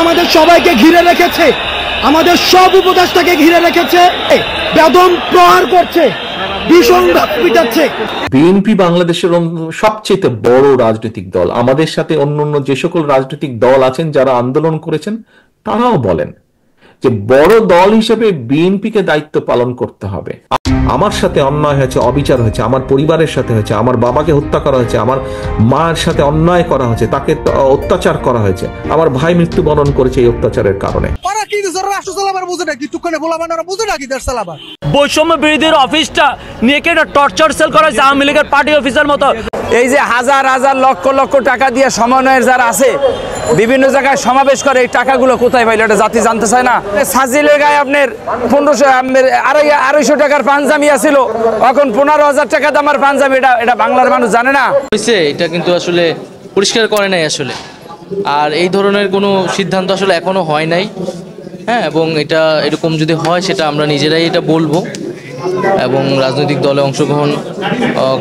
আমাদের সবাইকে ঘিরে রেখেছে, আমাদের সব উপদেষ্টাকে ঘিরে রেখেছে, বেদম প্রহার করছে, ভীষণভাবে পিটাচ্ছে। বিএনপি বাংলাদেশের সবচেয়ে বড় রাজনৈতিক দল। আমাদের সাথে অন্যান্য যে সকল রাজনৈতিক দল আছেন যারা আন্দোলন করেছেন তারাও বলেন যে বড় দল হিসেবে বিএনপিকে দায়িত্ব পালন করতে হবে। আমার সাথে অন্যায় হয়েছে, অবিচার হয়েছে, আমার পরিবারের সাথে হয়েছে, আমার বাবাকে হত্যা করা হয়েছে, আমার মায়ের সাথে অন্যায় করা হয়েছে, তাকে অত্যাচার করা হয়েছে, আমার ভাই মৃত্যুবরণ করেছে এই অত্যাচারের কারণে। বৈষম্য বিরোধীর অফিসটা নিয়ে একটা টর্চার সেল করা হয়েছে আওয়ামী লীগের পার্টি অফিসার মতো। এই যে হাজার হাজার লক্ষ লক্ষ টাকা দিয়ে সমন্বয়ের যারা আছে বিভিন্ন জায়গায় সমাবেশ করে, এই টাকাগুলো কোথায় পাইলো এটা জাতি জানতে চায় না। সাজিলের গায়ে আপনার 250 টাকার পাঞ্জামি আছিল, এখন 15,000 টাকা দামের পাঞ্জামি, এটা বাংলার মানুষ জানে না। এটা কিন্তু আসলে পরিষ্কার করে নাই আসলে, আর এই ধরনের কোনো সিদ্ধান্ত আসলে এখনো হয় নাই। হ্যাঁ, এবং এটা এরকম যদি হয় সেটা আমরা নিজেরাই এটা বলবো, এবং রাজনৈতিক দলে অংশগ্রহণ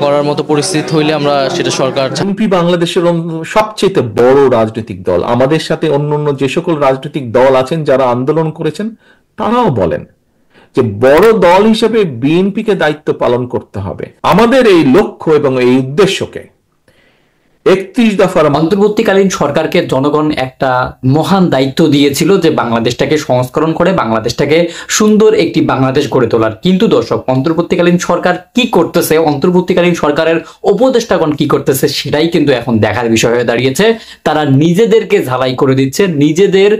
করার মতো পরিস্থিতি হইলে আমরা সেটা সরকার। বিএনপি বাংলাদেশের সবচেয়ে বড় রাজনৈতিক দল। আমাদের সাথে অন্যান্য যে সকল রাজনৈতিক দল আছেন যারা আন্দোলন করেছেন তারাও বলেন যে বড় দল হিসেবে বিএনপিকে দায়িত্ব পালন করতে হবে। আমাদের এই লক্ষ্য এবং এই উদ্দেশ্যকে 31 দফার অন্তর্বর্তীকালীন সরকারকে জনগণ একটা মহান দায়িত্ব দিয়েছিল যে বাংলাদেশটাকে সংস্করণ করে বাংলাদেশটাকে সুন্দর একটি বাংলাদেশ গড়ে তোলার। কিন্তু দর্শক, অন্তর্বর্তীকালীন সরকার কি করতেছে, অন্তর্বর্তীকালীন সরকারের উপদেষ্টাগণ কি করতেছে সেটাই কিন্তু এখন দেখার বিষয় হয়ে দাঁড়িয়েছে। তারা নিজেদেরকে ঝালাই করে দিচ্ছে, নিজেদের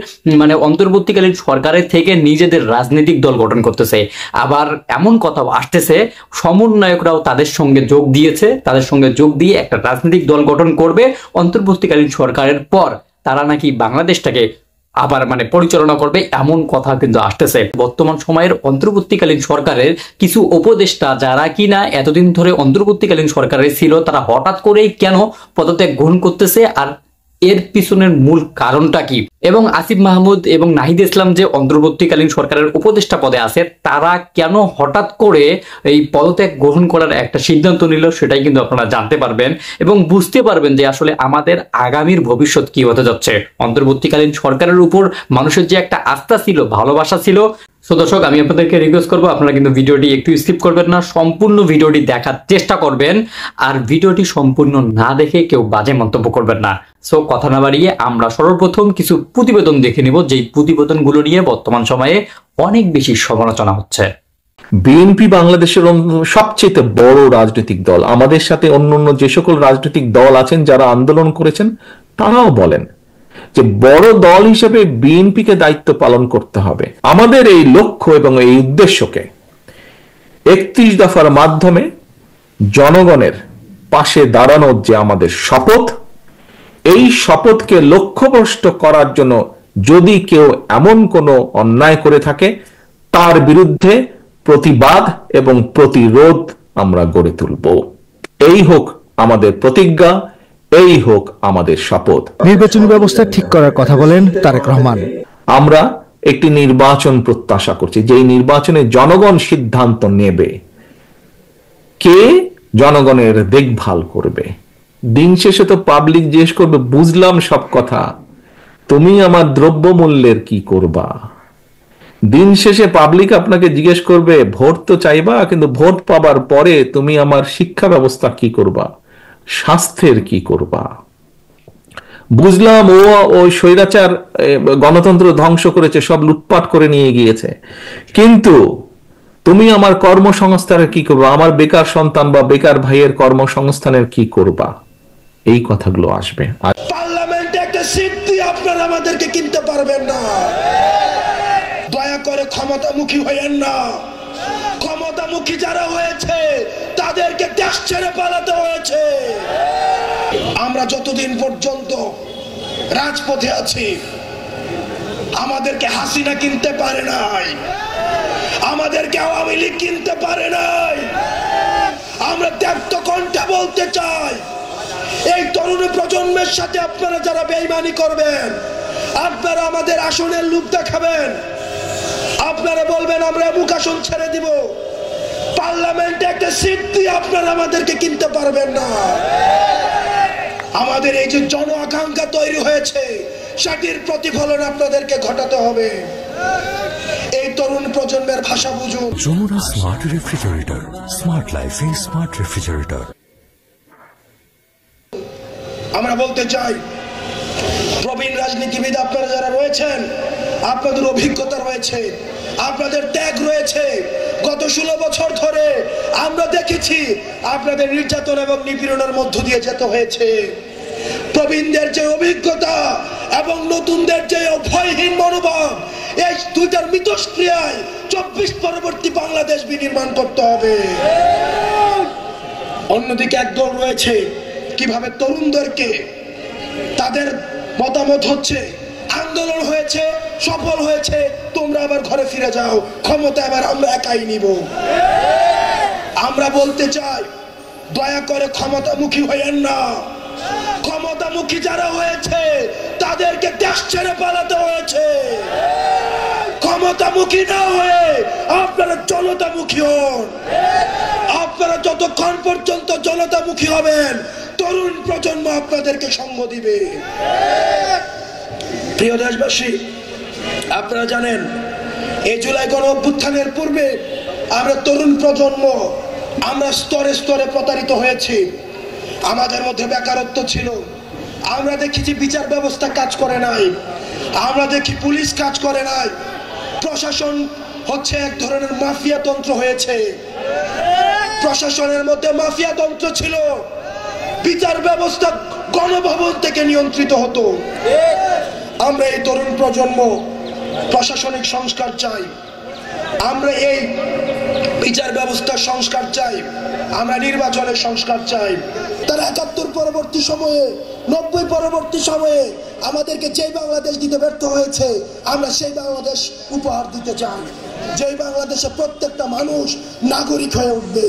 মানে অন্তর্বর্তীকালীন সরকারের থেকে নিজেদের রাজনৈতিক দল গঠন করতেছে। আবার এমন কথা আসতেছে সমন্বয়করাও তাদের সঙ্গে যোগ দিয়েছে, তাদের সঙ্গে যোগ দিয়ে একটা রাজনৈতিক দল গঠন করবে অন্তর্বর্তীকালীন সরকারের পর। তারা নাকি বাংলাদেশটাকে আবার মানে পরিচালনা করবে, এমন কথা কিন্তু আসতেছে। বর্তমান সময়ের অন্তর্বর্তীকালীন সরকারের কিছু উপদেষ্টা যারা কিনা এতদিন ধরে অন্তর্বর্তীকালীন সরকারের ছিল, তারা হঠাৎ করেই কেন পদত্যাগ গ্রহণ করতেছে আর এর পিছনের মূল কারণটা কি? এবং আসিফ মাহমুদ এবং নাহিদ ইসলাম যে অন্তর্বর্তীকালীন সরকারের উপদেষ্টা পদে আছে, তারা কেন হঠাৎ করে এই পদত্যাগ গ্রহণ করার একটা সিদ্ধান্ত নিল সেটাই কিন্তু আপনারা জানতে পারবেন এবং বুঝতে পারবেন যে আসলে আমাদের আগামীর ভবিষ্যৎ কি হতে যাচ্ছে। অন্তর্বর্তীকালীন সরকারের উপর মানুষের যে একটা আস্থা ছিল, ভালোবাসা ছিল। সো দর্শক, আমি আপনাদেরকে রিকোয়েস্ট করবো আপনারা কিন্তু ভিডিওটি একটু স্কিপ করবেন না, সম্পূর্ণ ভিডিওটি দেখার চেষ্টা করবেন, আর ভিডিওটি সম্পূর্ণ না দেখে কেউ বাজে মন্তব্য করবেন না। সো কথা না বাড়িয়ে আমরা সর্বপ্রথম কিছু প্রতিবেদন দেখে নিব, যেই প্রতিবেদনগুলো নিয়ে বর্তমান সময়ে অনেক বেশি সমালোচনা হচ্ছে। বিএনপি বাংলাদেশের সবচেয়ে বড় রাজনৈতিক দল। আমাদের সাথে অন্যান্য যে সকল রাজনৈতিক দল আছেন যারা আন্দোলন করেছেন তারাও বলেন যে বড় দল হিসেবে বিএনপিকে দায়িত্ব পালন করতে হবে। আমাদের এই লক্ষ্য এবং এই উদ্দেশ্যকে 31 দফার মাধ্যমে জনগণের পাশে দাঁড়ানোর যে আমাদের শপথ, এই শপথকে লক্ষ্যভ্রষ্ট করার জন্য যদি কেউ এমন কোনো অন্যায় করে থাকে তার বিরুদ্ধে প্রতিবাদ এবং প্রতিরোধ আমরা গড়ে তুলব। এই হোক আমাদের প্রতিজ্ঞা, এই হোক আমাদের শপথ। নির্বাচনী ব্যবস্থা ঠিক করার কথা বলেন তারেক রহমান। আমরা একটি নির্বাচন প্রত্যাশা করছি, যেই নির্বাচনে জনগণ সিদ্ধান্ত নেবে কে জনগণের দেখভাল করবে। দিন শেষে তো পাবলিক জিজ্ঞেস করবে, বুঝলাম সব কথা, তুমি আমার দ্রব্যমূল্যের কি করবা। দিন শেষে পাবলিক আপনাকে জিজ্ঞেস করবে, ভোট তো চাইবা, কিন্তু ভোট পাবার পরে তুমি আমার শিক্ষা ব্যবস্থা কি করবা, স্বাস্থ্যের কি করবা। বুঝলাম ওই স্বৈরাচার গণতন্ত্র ধ্বংস করেছে, সব লুটপাট করে নিয়ে গিয়েছে, কিন্তু তুমি আমার কর্মসংস্থানের কি করবা, আমার বেকার সন্তান বা বেকার ভাইয়ের কর্মসংস্থানের কি করবা। এই কথাগুলো আসবে। আর পার্লামেন্টে একটা সিট দিয়ে আপনারা আমাদেরকে কিনতে পারবেন না। দয়া করে ক্ষমতামুখী হইয়েন না। ক্ষমতামুখী যারা হয়েছে তাদেরকে দেশ ছেড়ে পালাতে হয়েছে। আমরা যতদিন পর্যন্ত রাজপথে আছি আমাদেরকে হাসিনা কিনতে পারে নাই, আমাদেরকে আওয়ামী লীগ কিনতে পারে নাই। আমরা ত্যাক্ত কণ্ঠে বলতে চাই, এই তরুণ প্রজন্মের সাথে আপনারা যারা বেঈমানি করবেন, আপনারা আমাদের আসনের লোভ দেখাবেন, আপনারা বলবেন আমরা মুখ আসন ছেড়ে দিব, পার্লামেন্টে একটা সিট দিয়ে আপনারা আমাদেরকে কিনতে পারবেন না। আমাদের এই যে জন আকাঙ্ক্ষা তৈরি হয়েছে, সেটির প্রতিফলন আপনাদেরকে ঘটাতে হবে। এই তরুণ প্রজন্মের ভাষা বুঝুন। যমুনা স্মার্ট রেফ্রিজারেটর, স্মার্ট লাইফে স্মার্ট রেফ্রিজারেটর। আমরা বলতে চাই, প্রবীণ রাজনীতিবিদ আপনারা যারা রয়েছেন, আপনাদের অভিজ্ঞতা রয়েছে, আপনাদের ত্যাগ রয়েছে। গত 16 বছর ধরে আমরা দেখেছি আপনাদের নির্যাতন এবং নিপীড়নের মধ্য দিয়ে যেতে হয়েছে। প্রবীণদের যে অভিজ্ঞতা এবং নতুনদের যে ভয়হীন মনোভাব, এই দুইটার মিথস্ক্রিয়ায় 24 পরবর্তী বাংলাদেশ বিনির্মাণ করতে হবে। অন্যদিকে একদল রয়েছে কিভাবে তরুণদেরকে, তাদের মতামত হচ্ছে আন্দোলন হয়েছে, সফল হয়েছে, তোমরা আবার ঘরে ফিরে যাও, ক্ষমতা এবার আমরা একাই নিব। আমরা বলতে চাই, দয়া করে ক্ষমতামুখী হইয়েন না। ক্ষমতামুখী যারা হয়েছে তাদেরকে দেশ ছেড়ে পালাতে হয়েছে। ক্ষমতামুখী না হয়ে আপনারা জনতামুখী হন। আপনারা যতক্ষণ পর্যন্ত জনতামুখী হবেন, তরুণ প্রজন্ম আপনাদেরকে সঙ্গ দিবে। প্রিয় দেশবাসী, আপনারা জানেন এই জুলাই গণ অভ্যুত্থানের পূর্বে আমরা তরুণ প্রজন্ম আমরা স্তরে স্তরে প্রতারিত হয়েছি। আমাদের মধ্যে বেকারত্ব ছিল। আমরা দেখেছি বিচার ব্যবস্থা কাজ করে নাই, আমরা দেখি পুলিশ কাজ করে নাই, প্রশাসন হচ্ছে এক ধরনের মাফিয়া তন্ত্র হয়েছে। প্রশাসনের মধ্যে মাফিয়া তন্ত্র ছিল, বিচার ব্যবস্থা গণভবন থেকে নিয়ন্ত্রিত হতো। আমরা এই তরুণ প্রজন্ম প্রশাসনিক সংস্কার চাই, আমরা এই বিচার ব্যবস্থার সংস্কার চাই, আমরা নির্বাচনের সংস্কার চাই। তারা 71 পরবর্তী সময়ে, 90 পরবর্তী সময়ে আমাদেরকে যেই বাংলাদেশ দিতে ব্যর্থ হয়েছে, আমরা সেই বাংলাদেশ উপহার দিতে চাই। যেই বাংলাদেশে প্রত্যেকটা মানুষ নাগরিক হয়ে উঠবে,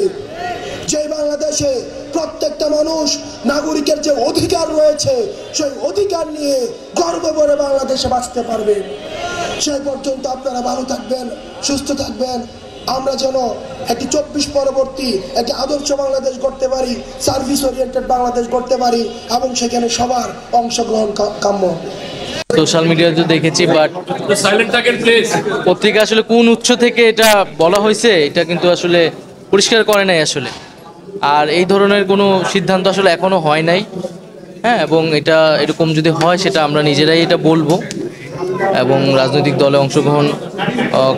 যেই বাংলাদেশে প্রত্যেকটা মানুষ নাগরিকের যে অধিকার রয়েছে সেই অধিকার নিয়ে গর্ব করে বাংলাদেশে বাঁচতে পারবে। সেই পর্যন্ত আপনারা ভালো থাকবেন, সুস্থ থাকবেন। আমরা যেন একটি 24 পরবর্তী একটি আদর্শ বাংলাদেশ করতে পারি, সার্ভিস ওরিয়েন্টেড বাংলাদেশ করতে পারি, এবং সেখানে সবার অংশগ্রহণ কাম্য। সোশ্যাল মিডিয়াতে দেখেছি, বাট পত্রিকা আসলে কোন উৎস থেকে এটা বলা হয়েছে এটা কিন্তু আসলে পরিষ্কার করে নাই আসলে। আর এই ধরনের কোনো সিদ্ধান্ত আসলে এখনো হয় নাই। হ্যাঁ, এবং এটা এরকম যদি হয় সেটা আমরা নিজেরাই এটা বলবো, এবং রাজনৈতিক দলে অংশগ্রহণ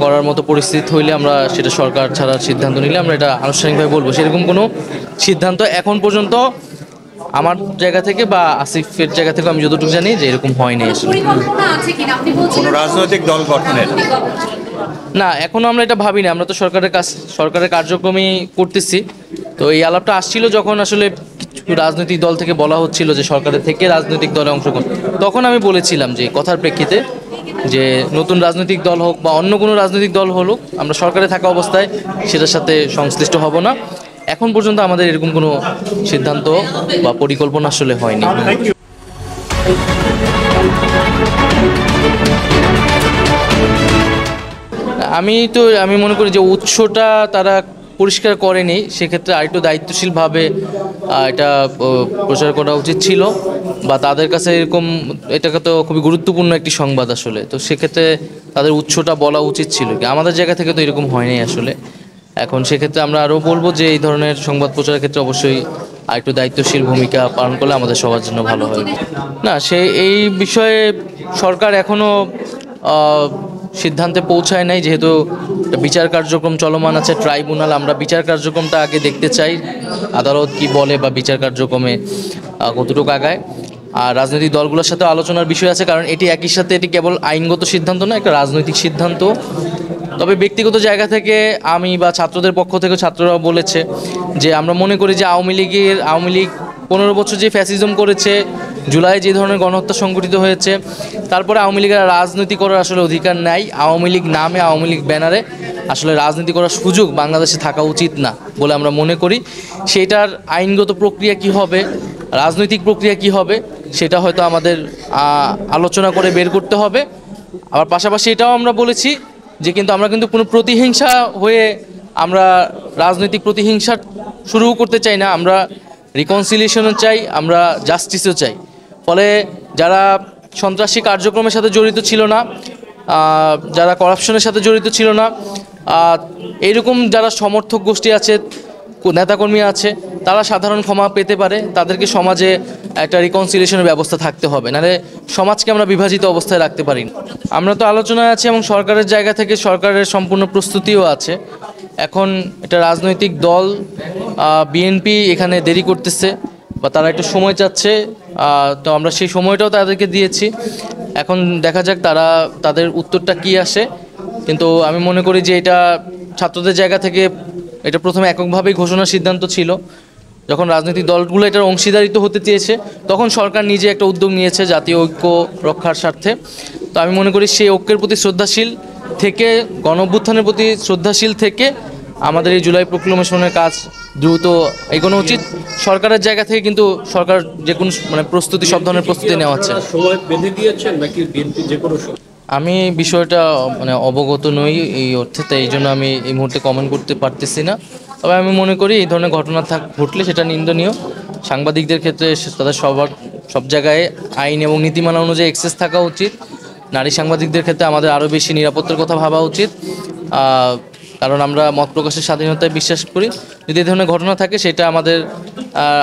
করার মতো পরিস্থিতি হইলে আমরা সেটা সরকার ছাড়ার সিদ্ধান্ত নিলে আমরা এটা আনুষ্ঠানিকভাবে বলবো। সেরকম কোনো সিদ্ধান্ত এখন পর্যন্ত আমার জায়গা থেকে বা আসিফের জায়গা থেকে আমি যতটুকু জানি যে এরকম হয়নি আসলে। কোনো রাজনৈতিক দল গঠনের না, এখনো আমরা এটা ভাবিনি। আমরা তো সরকারের কার্যক্রমই করতেছি। তো এই আলাপটা আসছিল যখন আসলে কিছু রাজনৈতিক দল থেকে বলা হচ্ছিল যে সরকারের থেকে রাজনৈতিক দলে অংশগ্রহণ, তখন আমি বলেছিলাম যে কথার প্রেক্ষিতে যে নতুন রাজনৈতিক দল হোক বা অন্য কোনো রাজনৈতিক দল হলো, আমরা সরকারে থাকা অবস্থায় সেটার সাথে সংশ্লিষ্ট হব না। এখন পর্যন্ত আমাদের এরকম কোনো সিদ্ধান্ত বা পরিকল্পনা আসলে হয়নি। আমি মনে করি যে উৎসটা তারা পরিষ্কার করেনি, সেক্ষেত্রে আরেকটু দায়িত্বশীলভাবে এটা প্রচার করা উচিত ছিল, বা তাদের কাছে এরকম এটাকে তো খুবই গুরুত্বপূর্ণ একটি সংবাদ আসলে। তো সেক্ষেত্রে তাদের উৎসটা বলা উচিত ছিল। আমাদের জায়গা থেকে তো এরকম হয়নি আসলে। এখন সেক্ষেত্রে আমরা আরও বলবো যে এই ধরনের সংবাদ প্রচারের ক্ষেত্রে অবশ্যই আরেকটু দায়িত্বশীল ভূমিকা পালন করলে আমাদের সবার জন্য ভালো হয়। না, এই বিষয়ে সরকার এখনও সিদ্ধান্তে পৌঁছায় নাই, যেহেতু বিচার কার্যক্রম চলমান আছে, ট্রাইব্যুনাল। আমরা বিচার কার্যক্রমটা আগে দেখতে চাই, আদালত কি বলে বা বিচার কার্যক্রমে কতটুকু আগায়। আর রাজনৈতিক দলগুলোর সাথে আলোচনার বিষয় আছে, কারণ এটি একই সাথে এটি কেবল আইনগত সিদ্ধান্ত না, একটা রাজনৈতিক সিদ্ধান্ত। তবে ব্যক্তিগত জায়গা থেকে আমি বা ছাত্রদের পক্ষ থেকে ছাত্ররাও বলেছে যে আমরা মনে করি যে আওয়ামী লীগ 15 বছর যে ফ্যাসিজম করেছে, জুলাই যে ধরনের গণহত্যা সংঘটিত হয়েছে, তারপরে আওয়ামী লীগের রাজনীতি করার আসলে অধিকার নাই। আওয়ামী লীগ নামে, আওয়ামী লীগ ব্যানারে আসলে রাজনীতি করার সুযোগ বাংলাদেশে থাকা উচিত না বলে আমরা মনে করি। সেটার আইনগত প্রক্রিয়া কি হবে, রাজনৈতিক প্রক্রিয়া কি হবে, সেটা হয়তো আমাদের আলোচনা করে বের করতে হবে। আবার পাশাপাশি এটাও আমরা বলেছি যে আমরা কিন্তু কোনো প্রতিহিংসা হয়ে আমরা রাজনৈতিক প্রতিহিংসা শুরু করতে চাই না। আমরা রিকনসিলিয়েশনও চাই, আমরা জাস্টিসও চাই। ফলে যারা সন্ত্রাসী কার্যক্রমের সাথে জড়িত ছিল না, যারা করাপশনের সাথে জড়িত ছিল না, এইরকম যারা সমর্থক গোষ্ঠী আছে, নেতাকর্মী আছে, তারা সাধারণ ক্ষমা পেতে পারে। তাদেরকে সমাজে একটা রিকনসিলিয়েশনের ব্যবস্থা থাকতে হবে, নাহলে সমাজকে আমরা বিভাজিত অবস্থায় রাখতে পারি না। আমরা তো আলোচনায় আছি এবং সরকারের জায়গা থেকে সরকারের সম্পূর্ণ প্রস্তুতিও আছে। এখন এটা রাজনৈতিক দল বিএনপি এখানে দেরি করতেছে বা তারা একটু সময় চাচ্ছে, তো আমরা সেই সময়টাও তাদেরকে দিয়েছি। এখন দেখা যাক তারা তাদের উত্তরটা কি আসে। কিন্তু আমি মনে করি যে এটা ছাত্রদের জায়গা থেকে এটা প্রথমে এককভাবেই ঘোষণার সিদ্ধান্ত ছিল। যখন রাজনৈতিক দলগুলো এটার অংশীদারিত্ব হতে চেয়েছে তখন সরকার নিজে একটা উদ্যোগ নিয়েছে জাতীয় ঐক্য রক্ষার স্বার্থে। তো আমি মনে করি সেই ঐক্যের প্রতি শ্রদ্ধাশীল থেকে, গণঅভ্যুত্থানের প্রতি শ্রদ্ধাশীল থেকে আমাদের এই জুলাই প্রক্লেমেশনের কাজ দ্রুত এগোনো উচিত। সরকারের জায়গা থেকে কিন্তু সরকার যে কোনো প্রস্তুতি, সব ধরনের প্রস্তুতি নেওয়া হচ্ছে। আমি বিষয়টা অবগত নই এই অর্থে, তাই এই জন্য আমি এই মুহূর্তে কমেন্ট করতে পারতেছি না। তবে আমি মনে করি এই ধরনের ঘটনা ঘটলে সেটা নিন্দনীয়। সাংবাদিকদের ক্ষেত্রে তাদের সব জায়গায় আইন এবং নীতিমালা অনুযায়ী অ্যাক্সেস থাকা উচিত। নারী সাংবাদিকদের ক্ষেত্রে আমাদের আরও বেশি নিরাপত্তার কথা ভাবা উচিত, কারণ আমরা মত প্রকাশের স্বাধীনতায় বিশ্বাস করি। যদি এই ধরনের ঘটনা থাকে সেটা আমাদের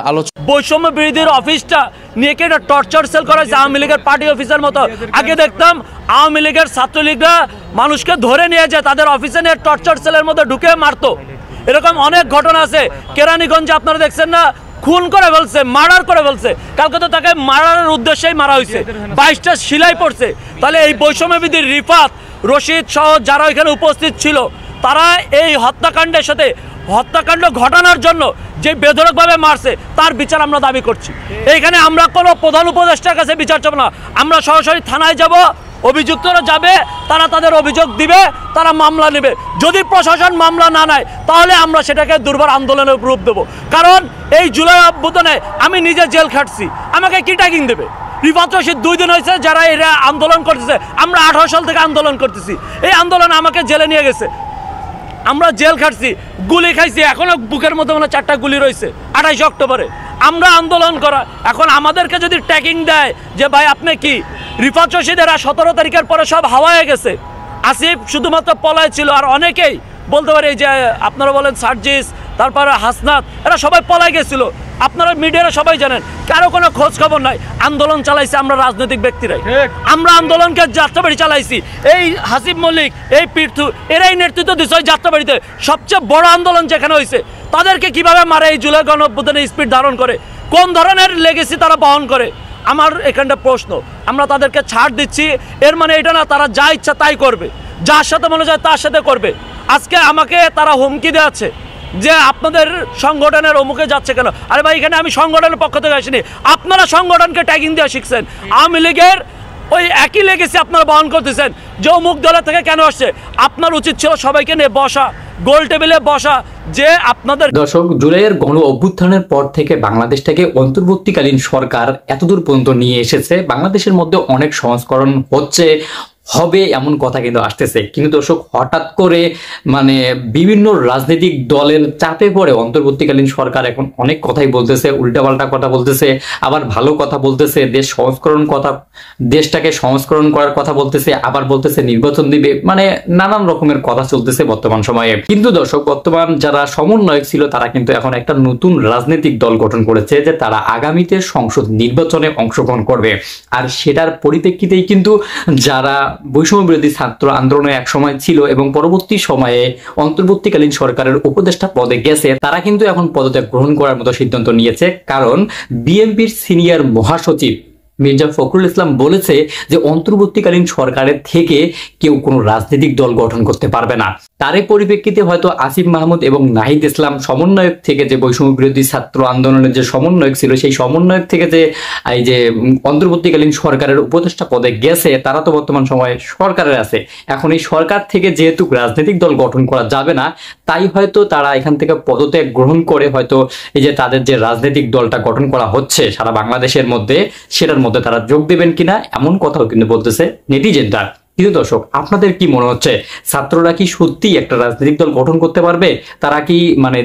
আলোচনা। বৈষম্য বিরোধীর অফিসটা নিয়ে কি একটা টর্চার সেল করা হয়েছে আওয়ামী লীগের পার্টি অফিসের মতো। আগে দেখতাম আওয়ামী লীগের ছাত্রলীগরা মানুষকে ধরে নিয়ে যায় তাদের অফিসে নিয়ে টর্চার সেলের মধ্যে ঢুকে মারতো। এরকম অনেক ঘটনা আছে। কেরানীগঞ্জে আপনারা দেখছেন না, খুন করে ফেলছে, মার্ডার করে ফেলছে। কালকে তো তাকে মারার উদ্দেশ্যেই মারা হয়েছে, 22টা সিলাই পড়ছে। তাহলে এই বৈষম্যবিধির রিফাত, রশিদ সহ যারা এখানে উপস্থিত ছিল, তারা এই হত্যাকাণ্ডের সাথে, হত্যাকাণ্ড ঘটানোর জন্য যে বেধড়কভাবে মারছে তার বিচার আমরা দাবি করছি। এইখানে আমরা কোনো প্রধান উপদেষ্টার কাছে বিচার চাব না, আমরা সরাসরি থানায় যাব, অভিযুক্তরা যাবে, তারা তাদের অভিযোগ দিবে, তারা মামলা নেবে। যদি প্রশাসন মামলা না নেয় তাহলে আমরা সেটাকে দুর্বার আন্দোলনের রূপ দেবো। কারণ এই জুলাই অভ্যুত্থানে আমি নিজে জেল খাটছি, আমাকে কি ট্যাগিং দেবে? রিফাত রশিদ 2 দিন হয়েছে যারা এরা আন্দোলন করতেছে, আমরা 18 সাল থেকে আন্দোলন করতেছি, এই আন্দোলন আমাকে জেলে নিয়ে গেছে, আমরা জেল খাটছি, গুলি খাইছি, এখনো বুকের মধ্যে 4টা গুলি রয়েছে। 28 অক্টোবরে আমরা আন্দোলন করা, এখন আমাদেরকে যদি ট্যাগিং দেয় যে ভাই আপনি কি, রিফাত রশিদেরা 17 তারিখের পরে সব হাওয়ায় গেছে, আসিফ শুধুমাত্র পলায় ছিল, আর অনেকেই বলতে পারে যে আপনারা বলেন সার্জিস, তারপরে হাসনাত, এরা সবাই পলায় গেছিল। আপনারা মিডিয়ারা সবাই জানেন, কারো কোনো খোঁজ খবর নাই। আন্দোলন চালাইছি আমরা রাজনৈতিক ব্যক্তিরাই, আমরা আন্দোলনকে যাত্রাবাড়ি চালাইছি। এই হাসিব মল্লিক, এই পীর্থু, এরাই নেতৃত্ব দিচ্ছে ওই যাত্রাবাড়িতে। সবচেয়ে বড় আন্দোলন যেখানে হয়েছে, তাদেরকে কিভাবে মারে এই জুলাই গণঅভ্যুত্থানে স্পিড ধারণ করে, কোন ধরনের লেগেসি তারা বহন করে? আমার এখানটা প্রশ্ন। আমরা তাদেরকে ছাড় দিচ্ছি, এর মানে এটা না তারা যা ইচ্ছা তাই করবে, যার সাথে মনে যায় তার সাথে করবে। আজকে আমাকে তারা হুমকি দেওয়াচ্ছে যে আপনাদের সংগঠনের অমুকে যাচ্ছে কেন। আরে ভাই, এখানে আমি সংগঠনের পক্ষ থেকে আসিনি, আপনারা সংগঠনকে ট্যাগিং দেওয়া শিখছেন। আওয়ামী লীগের ওই একই লেগেসি আপনারা বহন করতেছেন যে অমুক দলের থেকে কেন আসছে। আপনার উচিত ছিল সবাইকে নিয়ে বসা, গোল টেবিলে বসা, যে আপনাদের। দর্শক, জুলাইয়ের গণ অভ্যুত্থানের পর থেকে বাংলাদেশটাকে অন্তর্বর্তীকালীন সরকার এতদূর পর্যন্ত নিয়ে এসেছে। বাংলাদেশের মধ্যে অনেক সংস্করণ হচ্ছে, হবে এমন কথা কিন্তু আসতেছে। কিন্তু দর্শক, হঠাৎ করে বিভিন্ন রাজনৈতিক দলের চাপে পড়ে অন্তর্বর্তীকালীন সরকার এখন অনেক কথাই বলতেছে, উল্টাপাল্টা কথা বলতেছে, আবার ভালো কথা বলতেছে, দেশটাকে সংস্করণ করার কথা বলতেছে, আবার বলতেছে নির্বাচন দিবে, নানান রকমের কথা চলতেছে বর্তমান সময়ে। কিন্তু দর্শক, বর্তমান যারা সমন্বয়ক ছিল তারা কিন্তু এখন একটা নতুন রাজনৈতিক দল গঠন করেছে যে তারা আগামীতে সংসদ নির্বাচনে অংশগ্রহণ করবে। আর সেটার পরিপ্রেক্ষিতেই কিন্তু যারা বৈষম্য বিরোধী ছাত্র আন্দোলনে এক সময় ছিল এবং পরবর্তী সময়ে অন্তর্বর্তীকালীন সরকারের উপদেষ্টা পদে গেছে, তারা কিন্তু এখন পদত্যাগ গ্রহণ করার মতো সিদ্ধান্ত নিয়েছে। কারণ বিএনপির সিনিয়র মহাসচিব মির্জা ফখরুল ইসলাম বলেছে যে অন্তর্বর্তীকালীন সরকারের থেকে কেউ কোনো রাজনৈতিক দল গঠন করতে পারবে না। তারই পরিপ্রেক্ষিতে হয়তো আসিফ মাহমুদ এবং নাহিদ ইসলাম সমন্বয়ক থেকে, যে বৈষম্য বিরোধী ছাত্র আন্দোলনের যে সমন্বয়ক ছিল, সেই সমন্বয়ক থেকে যে এই যে অন্তর্বর্তীকালীন সরকারের উপদেষ্টা পদে গেছে, তারা তো বর্তমান সময়ে সরকারের আছে। এখন এই সরকার থেকে যেহেতু রাজনৈতিক দল গঠন করা যাবে না, তাই হয়তো তারা এখান থেকে পদত্যাগ গ্রহণ করে হয়তো এই যে তাদের যে রাজনৈতিক দলটা গঠন করা হচ্ছে সারা বাংলাদেশের মধ্যে, সেটার মধ্যে তারা যোগ দেবেন কিনা এমন কথাও কিন্তু বলতেছে নেটিজেনরা। কিন্তু দর্শক, আপনাদের কি মনে হচ্ছে, ছাত্ররা কি সত্যি একটা রাজনৈতিক দল গঠন করতে পারবে? তারা কি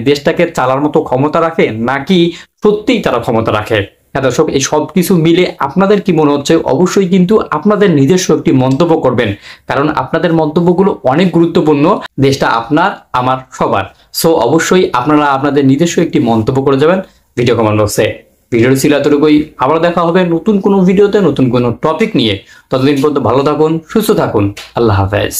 দেশটাকে চালার মতো ক্ষমতা রাখে, নাকি সত্যিই তারা ক্ষমতা রাখে? হ্যাঁ দর্শক, এই সব কিছু মিলে আপনাদের কি মনে হচ্ছে অবশ্যই কিন্তু আপনাদের নিজস্ব একটি মন্তব্য করবেন, কারণ আপনাদের মন্তব্যগুলো অনেক গুরুত্বপূর্ণ। দেশটা আপনার, আমার, সবার। সো অবশ্যই আপনারা আপনাদের নিজস্ব একটি মন্তব্য করে যাবেন ভিডিও কমেন্ট বক্সে। ভিডিওটি ছিল এতটুকুই, আবার দেখা হবে নতুন কোনো ভিডিওতে নতুন কোনো টপিক নিয়ে। ততদিন পর্যন্ত ভালো থাকুন, সুস্থ থাকুন, আল্লাহ হাফেজ।